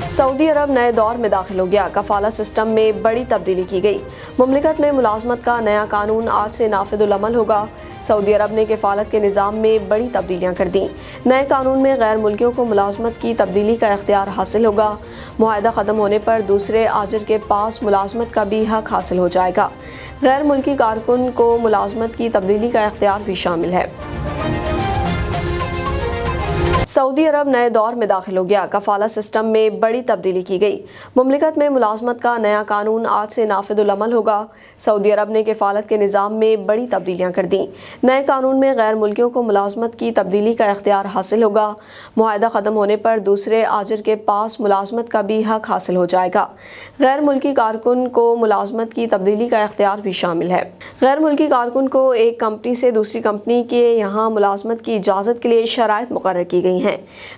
Saudi अरब नए दौर में दाखिल हो गया। कफाला सिस्टम में बड़ी तब्दीली की गई। मुमलिकत में मुलाजमत का नया कानून आज से नाफिजुल अमल होगा। सऊदी अरब ने कफालत के निज़ाम में बड़ी तब्दीलियाँ कर दी। नए कानून में गैर मुल्कियों को मुलाजमत की तब्दीली का इख्तियार हासिल होगा। मुआहदा ख़त्म होने पर दूसरे आजिर के पास मुलाजमत का भी हक हासिल हो जाएगा। गैर मुल्की कारकुन को मुलाजमत की तब्दीली का इख्तियार भी शामिल है। सऊदी अरब नए दौर में दाखिल हो गया। कफाला सिस्टम में बड़ी तब्दीली की गई। मुमलिकत में मुलाजमत का नया कानून आज से नाफिजुल अमल होगा। सऊदी अरब ने कफालत के निज़ाम में बड़ी तब्दीलियाँ कर दी। नए कानून में गैर मुल्कियों को मुलाजमत की तब्दीली का इख्तियार हासिल होगा। मुआहदा ख़त्म होने पर दूसरे आजिर के पास मुलाजमत का भी हक हासिल हो जाएगा। गैर मुल्की कारकुन को मुलाजमत की तब्दीली का इख्तियार भी शामिल है। गैर मुल्की कारकुन को एक कंपनी से दूसरी कंपनी के यहाँ मुलाजमत की इजाज़त के लिए शराइत मुकर्रर की गई हैं।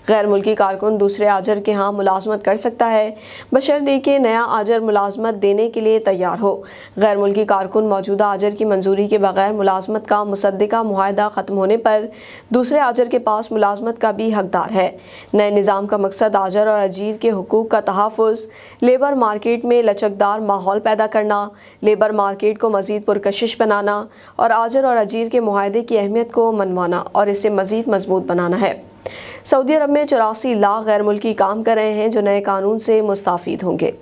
गैर मुल्की कारकुन दूसरे आजर के यहाँ मुलाजमत कर सकता है, बशर्ते कि नया आजर मुलाजमत देने के लिए तैयार हो। गैर मुल्की कारकुन मौजूदा आजर की मंजूरी के बगैर मुलाजमत का मुसद्दिका मुआहदा ख़त्म होने पर दूसरे आजर के पास मुलाजमत का भी हकदार है। नए निज़ाम का मकसद आजर और अजीर के हुकूक का तहफ़्फ़ुज़, लेबर मार्केट में लचकदार माहौल पैदा करना, लेबर मार्केट को मज़ीद पुरकशिश बनाना और आजर और अजीर के मुआहदे की अहमियत को मनवाना और इसे मज़ीद मजबूत बनाना है। सऊदी अरब में 84 लाख गैर मुल्की काम कर रहे हैं जो नए कानून से मुस्ताफिद होंगे।